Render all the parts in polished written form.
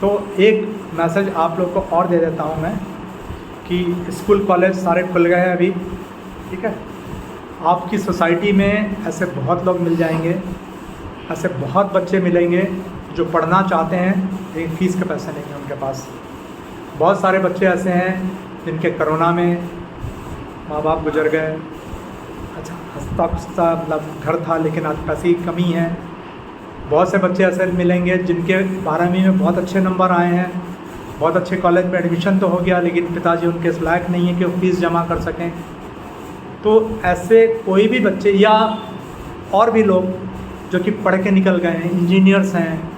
तो एक मैसेज आप लोग को और दे देता हूँ मैं कि स्कूल कॉलेज सारे खुल गए हैं अभी, ठीक है। आपकी सोसाइटी में ऐसे बहुत लोग मिल जाएंगे, ऐसे बहुत बच्चे मिलेंगे जो पढ़ना चाहते हैं लेकिन फ़ीस के पैसे नहीं हैं उनके पास। बहुत सारे बच्चे ऐसे हैं जिनके कोरोना में माँ बाप गुजर गए, अच्छा हंसता खुशता मतलब घर था लेकिन आज पैसे की कमी है। बहुत से बच्चे ऐसे मिलेंगे जिनके 12वीं में बहुत अच्छे नंबर आए हैं, बहुत अच्छे कॉलेज में एडमिशन तो हो गया लेकिन पिताजी उनके इस लायक नहीं है कि वो फीस जमा कर सकें। तो ऐसे कोई भी बच्चे या और भी लोग जो कि पढ़ के निकल गए हैं, इंजीनियर्स हैं,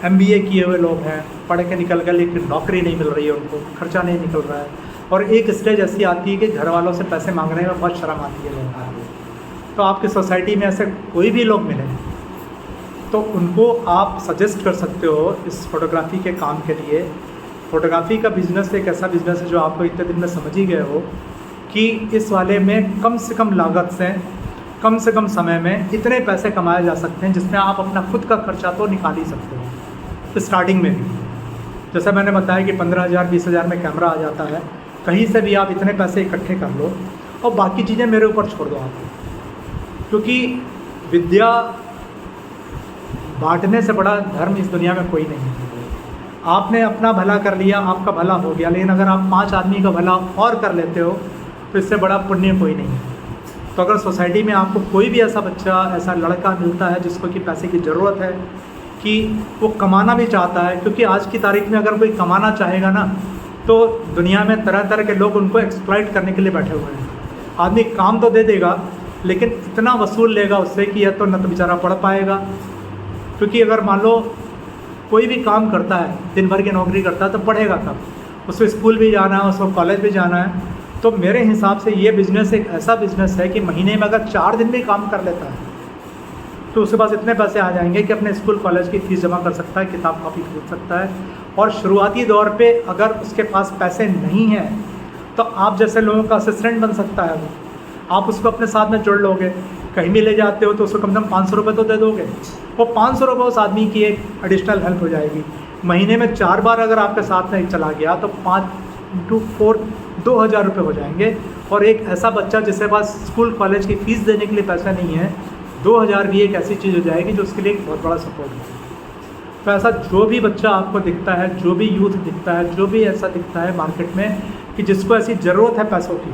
MBA किए हुए लोग हैं, पढ़ के निकल गए लेकिन नौकरी नहीं मिल रही है, उनको खर्चा नहीं निकल रहा है, और एक स्टेज ऐसी आती है कि घर वालों से पैसे मांगने में बहुत शर्म आती है लोगों को। तो आपकी सोसाइटी में ऐसे कोई भी लोग मिले तो उनको आप सजेस्ट कर सकते हो इस फोटोग्राफी के काम के लिए। फ़ोटोग्राफी का बिज़नेस एक ऐसा बिज़नेस है जो आपको इतने दिन में समझ ही गए हो कि इस वाले में कम से कम लागत से कम से कम समय में इतने पैसे कमाए जा सकते हैं जिसमें आप अपना खुद का खर्चा तो निकाल ही सकते हो स्टार्टिंग में भी। जैसा मैंने बताया कि 15,000 20,000 में कैमरा आ जाता है, कहीं से भी आप इतने पैसे इकट्ठे कर लो और बाकी चीज़ें मेरे ऊपर छोड़ दो आप, क्योंकि विद्या बांटने से बड़ा धर्म इस दुनिया में कोई नहीं है। आपने अपना भला कर लिया, आपका भला हो गया, लेकिन अगर आप 5 आदमी का भला और कर लेते हो तो इससे बड़ा पुण्य कोई नहीं है। तो अगर सोसाइटी में आपको कोई भी ऐसा बच्चा, ऐसा लड़का मिलता है जिसको कि पैसे की ज़रूरत है, कि वो कमाना भी चाहता है, क्योंकि आज की तारीख में अगर कोई कमाना चाहेगा ना तो दुनिया में तरह तरह के लोग उनको एक्सप्लॉइट करने के लिए बैठे हुए हैं। आदमी काम तो दे देगा लेकिन इतना वसूल लेगा उससे कि यह तो न तो बेचारा पढ़ पाएगा, क्योंकि अगर मान लो कोई भी काम करता है, दिन भर की नौकरी करता है, तो पढ़ेगा कब? उसको स्कूल भी जाना है, उसको कॉलेज भी जाना है। तो मेरे हिसाब से ये बिज़नेस एक ऐसा बिज़नेस है कि महीने में अगर 4 दिन भी काम कर लेता है तो उसके पास इतने पैसे आ जाएंगे कि अपने स्कूल कॉलेज की फ़ीस जमा कर सकता है, किताब कॉपी खरीद सकता है। और शुरुआती दौर पे अगर उसके पास पैसे नहीं हैं तो आप जैसे लोगों का असिस्टेंट बन सकता है वो। आप उसको अपने साथ में जोड़ लोगे, कहीं भी ले जाते हो तो उसको कम से कम 500 रुपये तो दे दोगे। वो 500 रुपये उस आदमी की एक एडिशनल हेल्प हो जाएगी। महीने में 4 बार अगर आपके साथ में चला गया तो 5 × 4 2,000 रुपये हो जाएंगे। और एक ऐसा बच्चा जिसके पास स्कूल कॉलेज की फ़ीस देने के लिए पैसा नहीं है, 2,000 भी एक ऐसी चीज़ हो जाएगी जो उसके लिए एक बहुत बड़ा सपोर्ट है। तो ऐसा जो भी बच्चा आपको दिखता है, जो भी यूथ दिखता है, जो भी ऐसा दिखता है मार्केट में कि जिसको ऐसी ज़रूरत है पैसों की,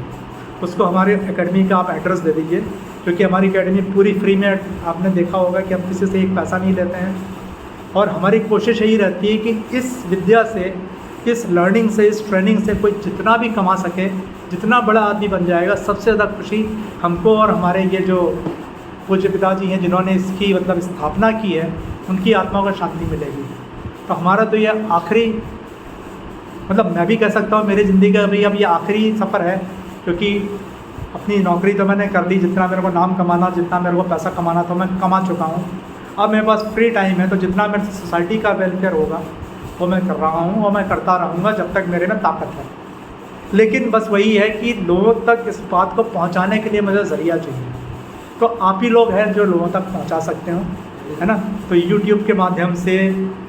उसको हमारे एकेडमी का आप एड्रेस दे दीजिए, क्योंकि हमारी एकेडमी पूरी फ्री में, आपने देखा होगा कि हम किसी से एक पैसा नहीं लेते हैं। और हमारी कोशिश यही रहती है कि इस विद्या से, इस लर्निंग से, इस ट्रेनिंग से कोई जितना भी कमा सके, जितना बड़ा आदमी बन जाएगा, सबसे ज़्यादा खुशी हमको और हमारे ये जो पूज्य पिताजी हैं जिन्होंने इसकी मतलब स्थापना की है, उनकी आत्मा को शांति मिलेगी। तो हमारा तो ये आखिरी, मतलब मैं भी कह सकता हूँ मेरी ज़िंदगी का भी अब ये आखिरी सफ़र है, क्योंकि अपनी नौकरी तो मैंने कर ली, जितना मेरे को नाम कमाना, जितना मेरे को पैसा कमाना था मैं कमा चुका हूँ। अब मेरे पास फ्री टाइम है, तो जितना मेरे सोसाइटी का वेलफेयर होगा वो मैं कर रहा हूँ और मैं करता रहूँगा जब तक मेरे में ताकत है। लेकिन बस वही है कि लोगों तक इस बात को पहुँचाने के लिए मुझे ज़रिया चाहिए, तो आप ही लोग हैं जो लोगों तक पहुँचा सकते हो, है ना। तो YouTube के माध्यम से,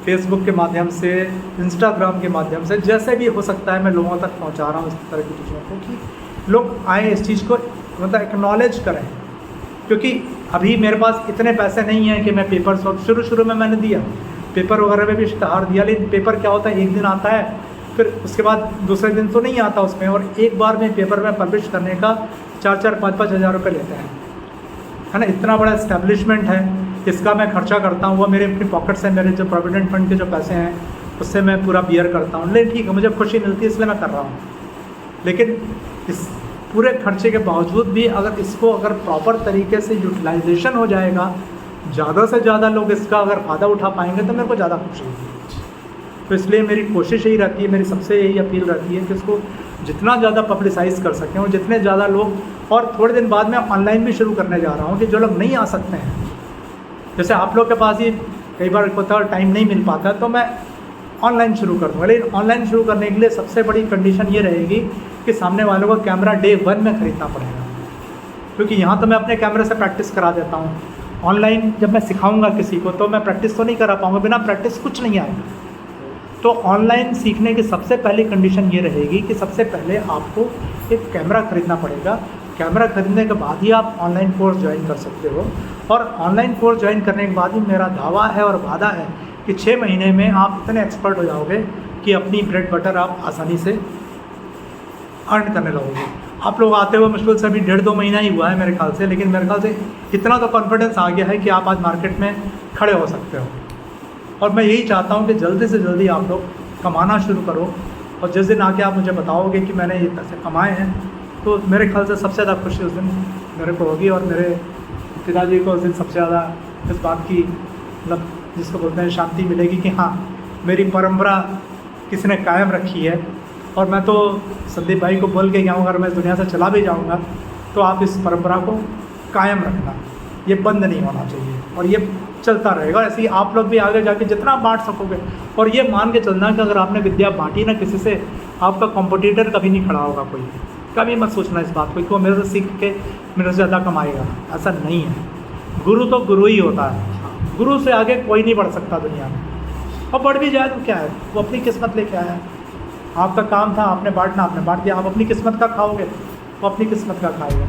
Facebook के माध्यम से, Instagram के माध्यम से, जैसे भी हो सकता है मैं लोगों तक पहुँचा रहा हूँ इस तरह की चीज़ों को, कि लोग आए इस चीज़ को मतलब एक्नॉलेज करें। क्योंकि अभी मेरे पास इतने पैसे नहीं हैं कि मैं पेपर, शुरू में मैंने दिया पेपर वगैरह में भी इश्तहार दिया, लेकिन पेपर क्या होता है, एक दिन आता है, फिर उसके बाद दूसरे दिन तो नहीं आता उसमें, और एक बार में पेपर में पब्लिश करने का 4-4 5-5 हज़ार रुपये लेते हैं, है ना। इतना बड़ा इस्टेब्लिशमेंट है, इसका मैं खर्चा करता हूँ, वो मेरे अपनी पॉकेट से, मेरे जो प्रोविडेंट फंड के जो पैसे हैं उससे मैं पूरा बियर करता हूँ। लेकिन ठीक है, मुझे खुशी मिलती है इसलिए मैं कर रहा हूँ। लेकिन इस पूरे खर्चे के बावजूद भी अगर इसको प्रॉपर तरीके से यूटिलाइजेशन हो जाएगा, ज़्यादा से ज़्यादा लोग इसका अगर फ़ायदा उठा पाएंगे तो मेरे को ज़्यादा खुशी होगी। तो इसलिए मेरी कोशिश यही रहती है, मेरी सबसे यही अपील रहती है कि इसको जितना ज़्यादा पब्लिसाइज़ कर सकें और जितने ज़्यादा लोग। और थोड़े दिन बाद मैं ऑनलाइन भी शुरू करने जा रहा हूँ कि जो लोग नहीं आ सकते हैं, जैसे आप लोग के पास ही कई बार होता है टाइम नहीं मिल पाता, तो मैं ऑनलाइन शुरू कर दूँगा। लेकिन ऑनलाइन शुरू करने के लिए सबसे बड़ी कंडीशन ये रहेगी कि सामने वालों को कैमरा डे 1 में ख़रीदना पड़ेगा, क्योंकि यहाँ तो मैं अपने कैमरे से प्रैक्टिस करा देता हूँ। ऑनलाइन जब मैं सिखाऊंगा किसी को तो मैं प्रैक्टिस तो नहीं करा पाऊँगा, बिना प्रैक्टिस कुछ नहीं आएगा। तो ऑनलाइन सीखने की सबसे पहली कंडीशन ये रहेगी कि सबसे पहले आपको एक कैमरा खरीदना पड़ेगा। कैमरा खरीदने के बाद ही आप ऑनलाइन कोर्स ज्वाइन कर सकते हो, और ऑनलाइन कोर्स ज्वाइन करने के बाद ही मेरा दावा है और वादा है कि 6 महीने में आप इतने एक्सपर्ट हो जाओगे कि अपनी ब्रेड बटर आप आसानी से अर्न करने लगोगे। आप लोग आते हुए मुश्किल से अभी 1.5-2 महीना ही हुआ है मेरे ख्याल से, लेकिन मेरे ख्याल से इतना तो कॉन्फिडेंस आ गया है कि आप आज मार्केट में खड़े हो सकते हो। और मैं यही चाहता हूँ कि जल्दी से जल्दी आप लोग कमाना शुरू करो, और जिस दिन आके आप मुझे बताओगे कि मैंने ये पैसे कमाए हैं, तो मेरे ख्याल से सबसे ज़्यादा खुशी उस दिन मेरे को होगी, और मेरे पिताजी को उस दिन सबसे ज़्यादा इस बात की मतलब जिसको बोलते हैं शांति मिलेगी कि हाँ, मेरी परंपरा किसी ने कायम रखी है। और मैं तो संदीप भाई को बोल के गया हूँ, अगर मैं इस दुनिया से चला भी जाऊँगा तो आप इस परंपरा को कायम रखना, ये बंद नहीं होना चाहिए, और ये चलता रहेगा। ऐसे ही आप लोग भी आगे जाके जितना बांट सकोगे, और ये मान के चलना कि अगर आपने विद्या बांटी ना किसी से, आपका कॉम्पिटिटर कभी नहीं खड़ा होगा कोई। कभी मत सोचना इस बात को कि वो मेरे से सीख के मेरे से ज़्यादा कमाएगा, ऐसा नहीं है। गुरु तो गुरु ही होता है, गुरु से आगे कोई नहीं बढ़ सकता दुनिया में, और बढ़ भी जाए तो क्या है, वो अपनी किस्मत लेके आया। आपका काम था, आपने बांटना, आपने बांट दिया। आप अपनी किस्मत का खाओगे, वो अपनी किस्मत का खाएगा।